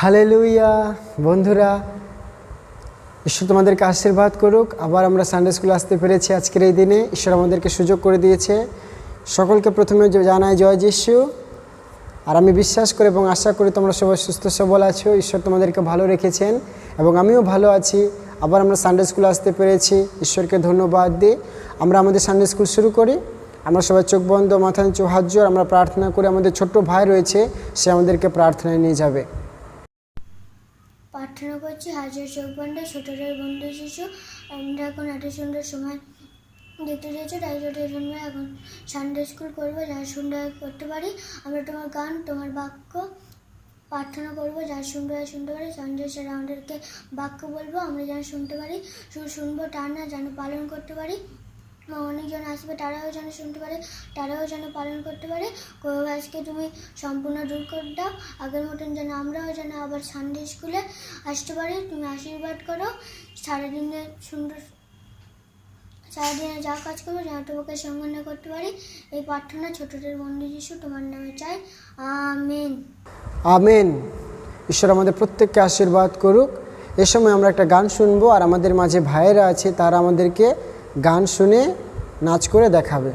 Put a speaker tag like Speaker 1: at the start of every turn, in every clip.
Speaker 1: Hallelujah বন্ধুরা, ঈশ্বর তোমাদেরকে আশীর্বাদ করুক। আবার আমরা সানডে স্কুলে আসতে পেরেছি আজকের এই দিনে। ঈশ্বর আমাদেরকে সুযোগ করে দিয়েছে। সকলকে প্রথমে জানাই জয় যিশু। আর আমি বিশ্বাস করি এবং আশা করি তোমরা সবাই সুস্থ সবল আছো। ঈশ্বর তোমাদেরকে ভালো রেখেছেন এবং আমিও ভালো আছি। আবার আমরা সানডে স্কুলে আসতে পেরেছি, ঈশ্বরকে ধন্যবাদ দিই। আমরা আমাদের সানডে স্কুল শুরু করি। আমরা সবাই চোখ বন্ধ, মাথা নিচু, হাত জোড় আমরা প্রার্থনা করি। আমাদের ছোট্ট ভাই রয়েছে, সে আমাদেরকে প্রার্থনায় নিয়ে যাবে।
Speaker 2: প্রার্থনা করছি, হাজার চোখ বন্ধ, ছোটদের বন্ধু শিশু। আমরা এখন এত সুন্দর সময় দেখতে চাইছো, তাই ছোটোর জন্য এখন সানডে স্কুল করবো, যারা সুন্দর করতে পারি। আমরা তোমার গান, তোমার বাক্য প্রার্থনা করবো, যারা সুন্দর শুনতে পারি। সঞ্জয় স্যার আমাদেরকে বাক্য বলবো, আমরা যেন শুনতে পারি, শুধু শুনবো তা না, যেন পালন করতে পারি। অনেকজন আসবে, তারাও যেন শুনতে পারে, তারাও যেন পালন করতে পারে। আজকে তুমি সম্পূর্ণ দূর করে দাও, আগের মতন যেন আমরাও যেন আবার সানডে স্কুলে আসতে পারি। তুমি আশীর্বাদ করো, সারাদিনে সুন্দর, সারাদিনে যা কাজ করবো যেন তোমাকে সম্মান করতে পারি। এই প্রার্থনা ছোটদের বন্ধু যিশু তোমার নামে চাই, আমেন।
Speaker 1: আমেন। ঈশ্বর আমাদের প্রত্যেককে আশীর্বাদ করুক। এ সময় আমরা একটা গান শুনবো, আর আমাদের মাঝে ভাইয়েরা আছে, তারা আমাদেরকে গান শুনে নাচ করে দেখাবে।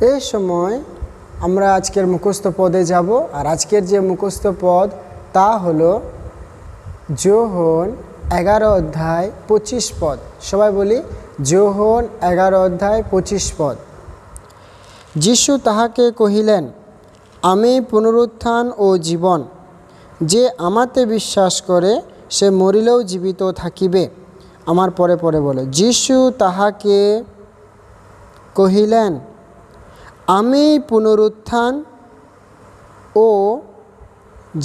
Speaker 1: এই সময় আমরা আজকের মুখস্থ পদে যাব। আর আজকের যে মুখস্থ পদ তা হলো যোহন 11 অধ্যায় 25 পদ। সবাই বলি, যোহন 11 অধ্যায় 25 পদ। যীশু তাহাকে কহিলেন, আমি পুনরুত্থান ও জীবন। যে আমাতে বিশ্বাস করে সে মরিলেও জীবিত থাকিবে। আমার পরে পরে বলে, যীশু তাহাকে কহিলেন, আমি পুনরুত্থান ও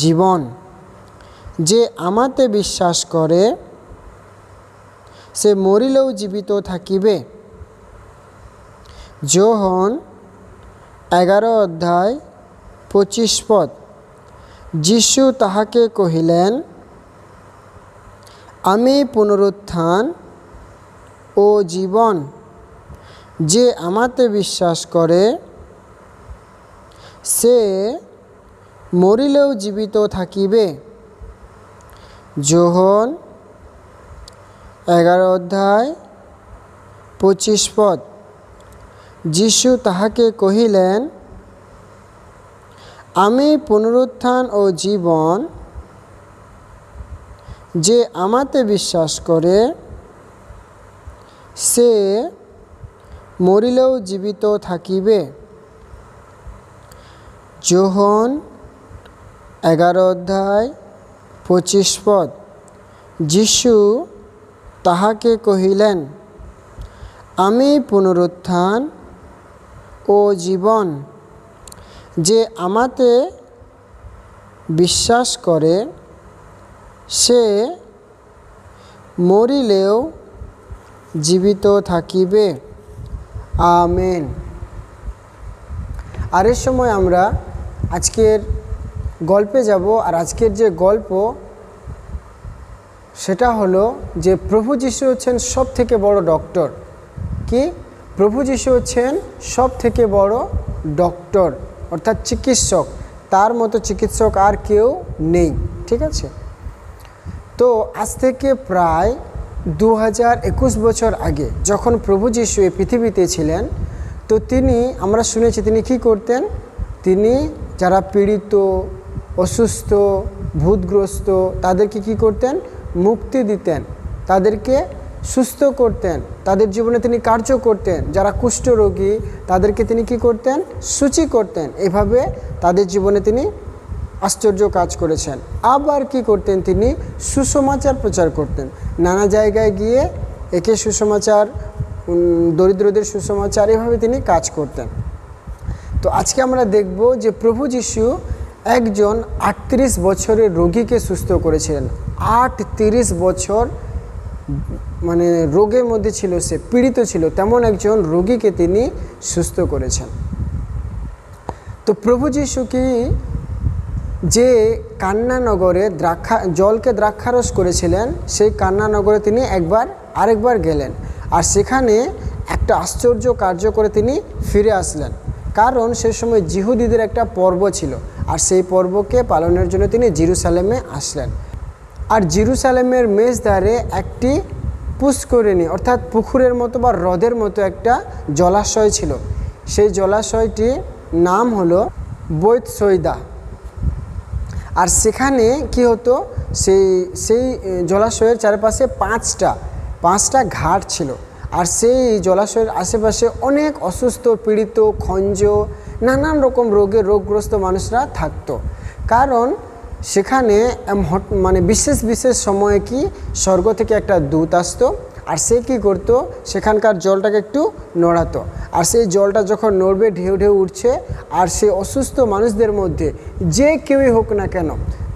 Speaker 1: জীবন। যে আমাতে বিশ্বাস করে সে মরিলেও জীবিত থাকিবে। যোহন 11 অধ্যায় 25 পদ। যীশু তাহাকে কহিলেন, আমি পুনরুত্থান ও জীবন। যে আমাতে বিশ্বাস করে সে মরিলেও জীবিত থাকিবে। যোহন 11 অধ্যায় 25 পদ। যীশু তাহাকে কহিলেন, আমি পুনরুত্থান ও জীবন। যে আমাতে বিশ্বাস করে সে মরিলেও জীবিত থাকিবে। যোহন 11 অধ্যায় 25 পদ। যীশু তাহাকে কহিলেন, আমি পুনরুত্থান ও জীবন। যে আমাতে বিশ্বাস করে সে মরিলেও জীবিত থাকিবে। আমেন। আর এর সময় আমরা আজকের গল্পে যাব। আর আজকের যে গল্প সেটা হলো যে প্রভু যীশু হচ্ছেন সব থেকে বড় ডক্টর। কি? প্রভু যীশু হচ্ছেন সব থেকে বড় ডক্টর, অর্থাৎ চিকিৎসক। তার মতো চিকিৎসক আর কেউ নেই। ঠিক আছে? তো আজ থেকে প্রায় 2021 বছর আগে যখন প্রভু যীশু এই পৃথিবীতে ছিলেন, তো তিনি, আমরা শুনেছি তিনি কি করতেন। তিনি যারা পীড়িত, অসুস্থ, ভূতগ্রস্ত তাদেরকে কি করতেন? মুক্তি দিতেন, তাদেরকে সুস্থ করতেন, তাদের জীবনে তিনি কার্য করতেন। যারা কুষ্ঠরোগী তাদেরকে তিনি কি করতেন? সূচি করতেন। এভাবে তাদের জীবনে তিনি আশ্চর্য কাজ করেছেন। আবার কি করতেন? তিনি সুসমাচার প্রচার করতেন। নানা জায়গায় গিয়ে একে সুসমাচার, দরিদ্রদের সুসমাচার, এভাবে তিনি কাজ করতেন। তো আজকে আমরা দেখব যে প্রভু যীশু একজন 38 বছরের রোগীকে সুস্থ করেছিলেন। 38 বছর মানে রোগের মধ্যে ছিল, সে পীড়িত ছিল, তেমন একজন রোগীকে তিনি সুস্থ করেছেন। তো প্রভু যীশু কি যে কান্নানগরে জলকে দ্রাক্ষারস করেছিলেন, সেই কান্নানগরে তিনি আরেকবার গেলেন। আর সেখানে একটা আশ্চর্য কার্য করে তিনি ফিরে আসলেন। কারণ সে সময় জিহুদীদের একটা পর্ব ছিল, আর সেই পর্বকে পালনের জন্য তিনি জেরুসালেমে আসলেন। আর জেরুসালেমের মেজদারে একটি পুষ্করিণী, অর্থাৎ পুকুরের মতো বা হ্রদের মতো একটা জলাশয় ছিল। সেই জলাশয়টির নাম হলো বৈতসইদা। আর সেখানে কি হতো, সেই জলাশয়ের চারপাশে পাঁচটা ঘাট ছিল। আর সেই জলাশয়ের আশেপাশে অনেক অসুস্থ, পীড়িত, খঞ্জ, নানান রকম রোগগ্রস্ত মানুষরা থাকতো। কারণ সেখানে মানে বিশেষ সময়ে কি স্বর্গ থেকে একটা দূত আসতো, আর সে কী করতো, সেখানকার জলটাকে একটু নড়াতো। আর সেই জলটা যখন নড়বে, ঢেউ ঢেউ উঠছে, আর সেই অসুস্থ মানুষদের মধ্যে যে কেউই হোক না কেন,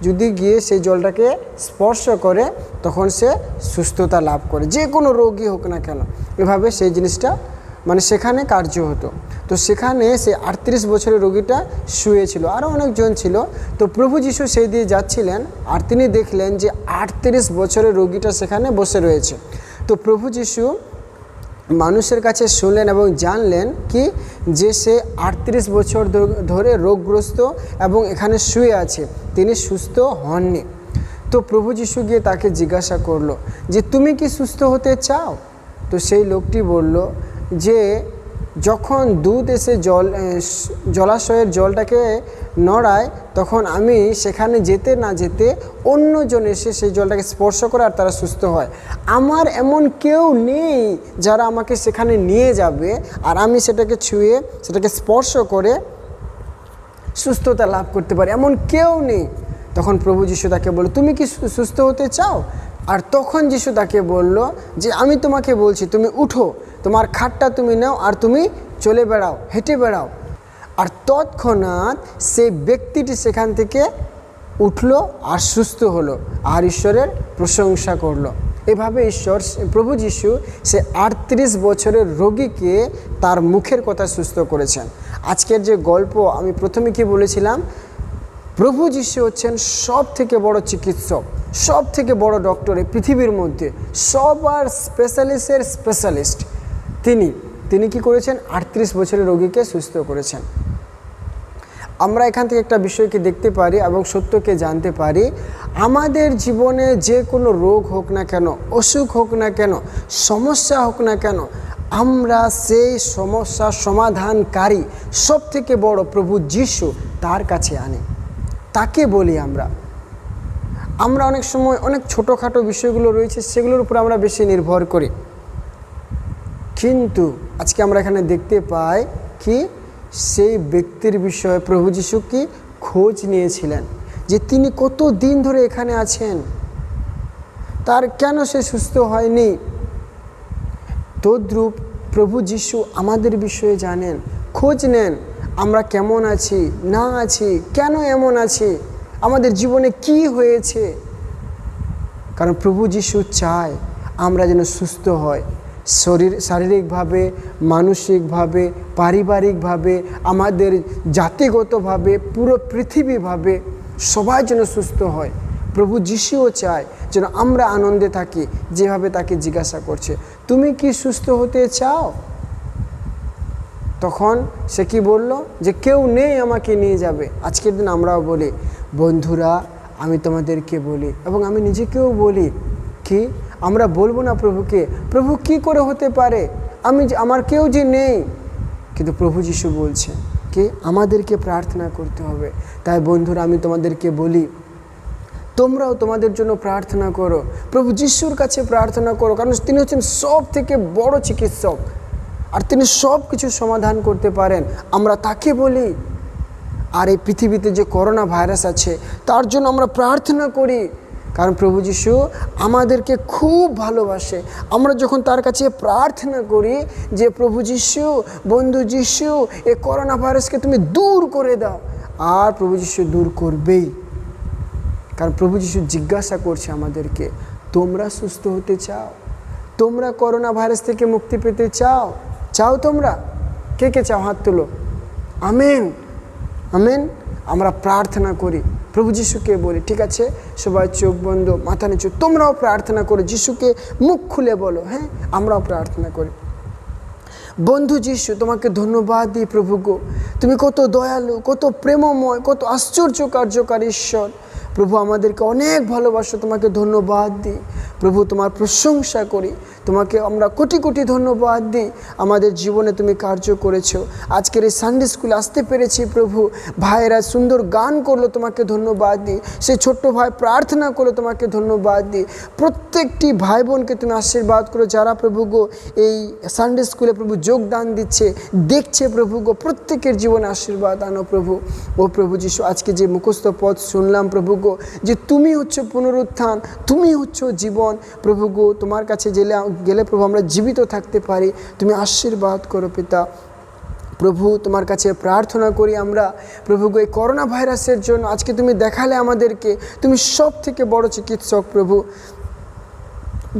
Speaker 1: যদি গিয়ে সেই জলটাকে স্পর্শ করে, তখন সে সুস্থতা লাভ করে, যে কোনো রোগী হোক না কেন। এভাবে সেই জিনিসটা মানে সেখানে কার্য হতো। তো সেখানে সে 38 বছরের রোগীটা শুয়েছিল, আরও অনেকজন ছিল। তো প্রভু যীশু সেই দিয়ে যাচ্ছিলেন, আর তিনি দেখলেন যে 38 বছরের রোগীটা সেখানে বসে রয়েছে। তো প্রভু যীশু মানুষের কাছে শুনলেন এবং জানলেন কি যে সে 38 বছর ধরে রোগগ্রস্ত এবং এখানে শুয়ে আছে, তিনি সুস্থ হননি। তো প্রভু যীশু গিয়ে তাকে জিজ্ঞাসা করলো যে তুমি কি সুস্থ হতে চাও? তো সেই লোকটি বলল যে যখন দূত এসে জলাশয়ের জলটাকে নড়ায়, তখন আমি সেখানে যেতে না যেতে অন্যজন এসে সেই জলটাকে স্পর্শ করে আর তারা সুস্থ হয়। আমার এমন কেউ নেই যারা আমাকে সেখানে নিয়ে যাবে আর আমি সেটাকে ছুঁয়ে সেটাকে স্পর্শ করে সুস্থতা লাভ করতে পারি, এমন কেউ নেই। তখন প্রভু যিশু তাকে বলল, তুমি কি সুস্থ হতে চাও? আর তখন যিশু তাকে বলল যে আমি তোমাকে বলছি, তুমি উঠো, তোমার খাটটা তুমি নাও আর তুমি চলে বেড়াও, হেঁটে বেড়াও। আর তৎক্ষণাৎ সেই ব্যক্তিটি সেখান থেকে উঠলো আর সুস্থ হলো আর ঈশ্বরের প্রশংসা করলো। এভাবে ঈশ্বর, প্রভু যিশু সে 38 বছরের রোগীকে তার মুখের কথা সুস্থ করেছেন। আজকের যে গল্প আমি প্রথমে কি বলেছিলাম, প্রভু যিশু হচ্ছেন সব থেকে বড় চিকিৎসক, সব থেকে বড় ডক্টর এই পৃথিবীর মধ্যে, সবার স্পেশালিস্টের স্পেশালিস্ট। তিনি কি করেছেন? 38 বছরের রোগীকে সুস্থ করেছেন। আমরা এখান থেকে একটা বিষয়কে দেখতে পারি এবং সত্যকে জানতে পারি, আমাদের জীবনে যে কোনো রোগ হোক না কেন, অসুখ হোক না কেন, সমস্যা হোক না কেন, আমরা সেই সমস্যা সমাধানকারী সব থেকে বড় প্রভু যিশু তার কাছে আনি, তাকে বলি। আমরা অনেক সময় অনেক ছোটোখাটো বিষয়গুলো রয়েছে সেগুলোর উপর আমরা বেশি নির্ভর করি, কিন্তু আজকে আমরা এখানে দেখতে পাই কি সেই ব্যক্তির বিষয়ে প্রভু যিশু কি খোঁজ নিয়েছিলেন যে তিনি কত দিন ধরে এখানে আছেন, তার কেন সে সুস্থ হয়নি। তদ্রূপ প্রভু যিশু আমাদের বিষয়ে জানেন, খোঁজ নেন, আমরা কেমন আছি না আছি, কেন এমন আছি, আমাদের জীবনে কি হয়েছে। কারণ প্রভু যিশু চায় আমরা যেন সুস্থ হয়, শারীরিকভাবে, মানসিকভাবে, পারিবারিকভাবে, আমাদের জাতিগতভাবে, পুরো পৃথিবীভাবে সবাই যেন সুস্থ হয়। প্রভু যিশুও চায় যেন আমরা আনন্দে থাকি। যেভাবে তাকে জিজ্ঞাসা করছে, তুমি কি সুস্থ হতে চাও? তখন সে কি বলল? যে কেউ নেই আমাকে নিয়ে যাবে। আজকের দিন আমরাও বলি, বন্ধুরা আমি তোমাদেরকে বলি এবং আমি নিজেকেও বলি কি, আমরা বলবো না প্রভুকে, প্রভু কি করে হতে পারে, আমার কেউ যে নেই। কিন্তু প্রভু যিশু বলছে কি আমাদেরকে প্রার্থনা করতে হবে। তাই বন্ধুরা আমি তোমাদেরকে বলি, তোমরাও তোমাদের জন্য প্রার্থনা করো, প্রভু যিশুর কাছে প্রার্থনা করো, কারণ তিনি হচ্ছেন সব থেকে বড় চিকিৎসক আর তিনি সব কিছু সমাধান করতে পারেন। আমরা তাকে বলি। আর এই পৃথিবীতে যে করোনা ভাইরাস আছে তার জন্য আমরা প্রার্থনা করি, কারণ প্রভু যিশু আমাদেরকে খুব ভালোবাসে। আমরা যখন তার কাছে প্রার্থনা করি যে প্রভু যিশু, বন্ধু যিশু, এই করোনা ভাইরাসকে তুমি দূর করে দাও, আর প্রভু যিশু দূর করবেই। কারণ প্রভু যিশু জিজ্ঞাসা করছে আমাদেরকে, তোমরা সুস্থ হতে চাও? তোমরা করোনা ভাইরাস থেকে মুক্তি পেতে চাও? তোমরা কে কে চাও? হাত তুলো। Amen, amen. আমরা প্রার্থনা করি, প্রভু যিশুকে বলি। ঠিক আছে, সবাই চোখ বন্ধ, মাথা নিচু। তোমরাও প্রার্থনা করো, যিশুকে মুখ খুলে বলো। হ্যাঁ, আমরাও প্রার্থনা করি। বন্ধু যিশু, তোমাকে ধন্যবাদ দিই প্রভু গো, তুমি কত দয়ালু, কত প্রেমময়, কত আশ্চর্য কার্যকারী ঈশ্বর। প্রভু আমাদেরকে অনেক ভালোবাসো, তোমাকে ধন্যবাদ দিই প্রভু, তোমার প্রশংসা করি, তোমাকে আমরা কোটি কোটি ধন্যবাদ দিই। আমাদের জীবনে তুমি কার্য করেছো। আজকের এই সানডে স্কুলে আসতে পেরেছি প্রভু, ভাইয়েরা সুন্দর গান করলো, তোমাকে ধন্যবাদ দিই। সেই ছোট্ট ভাই প্রার্থনা করলো, তোমাকে ধন্যবাদ দিই। প্রত্যেকটি ভাই বোনকে তুমি আশীর্বাদ করো যারা প্রভু গো এই সানডে স্কুলে প্রভু যোগদান দিচ্ছে, দেখছে প্রভু গো, প্রত্যেকের জীবনে আশীর্বাদ আনো প্রভু। ও প্রভু যিশু, আজকে যে মুখস্থ পদ শুনলাম প্রভু গো, যে তুমি হচ্ছে পুনরুত্থান, তুমি হচ্ছে জীবন প্রভু গো, তোমার কাছে গেলে প্রভু আমরা জীবিত থাকতে পারি। তুমি আশীর্বাদ করো পিতা। প্রভু তোমার কাছে প্রার্থনা করি আমরা প্রভু গো, এই করোনা ভাইরাসের জন্য আজকে তুমি দেখালে আমাদেরকে, তুমি সব থেকে বড় চিকিৎসক প্রভু।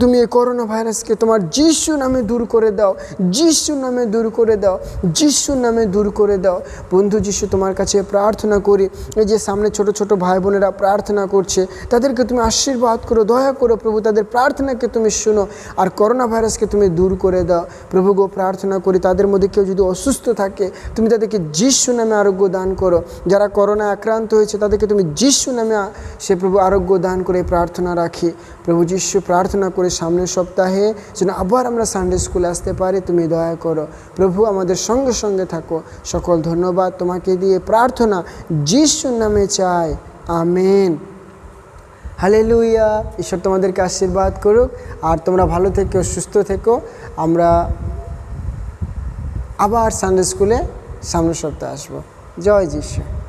Speaker 1: তুমি এই করোনা ভাইরাসকে তোমার যিশু নামে দূর করে দাও, যিশু নামে দূর করে দাও, যিশু নামে দূর করে দাও। বন্ধু যিশু, তোমার কাছে প্রার্থনা করি, এই যে সামনে ছোট ছোট ভাই বোনেরা প্রার্থনা করছে, তাদেরকে তুমি আশীর্বাদ করো, দয়া করো প্রভু, তাদের প্রার্থনাকে তুমি শুনো আর করোনা ভাইরাসকে তুমি দূর করে দাও প্রভু গো। প্রার্থনা করি তাদের মধ্যে কেউ যদি অসুস্থ থাকে, তুমি তাদেরকে যিশু নামে আরোগ্য দান করো। যারা করোনা আক্রান্ত হয়েছে তাদেরকে তুমি যিশু নামে সে প্রভু আরোগ্য দান করে প্রার্থনা রাখি প্রভু যিশু। প্রার্থনা করি করে সামনের সপ্তাহে যেন আবার আমরা সানডে স্কুলে আসতে পারি, তুমি দয়া করো প্রভু, আমাদের সঙ্গে সঙ্গে থাকো। সকল ধন্যবাদ তোমাকে দিয়ে প্রার্থনা যিশুর নামে চাই, আমেন। হালেলুয়া। ঈশ্বর তোমাদেরকে আশীর্বাদ করুক। আর তোমরা ভালো থেকো, সুস্থ থেকো। আমরা আবার সানডে স্কুলে সামনের সপ্তাহে আসবো। জয় যিশু।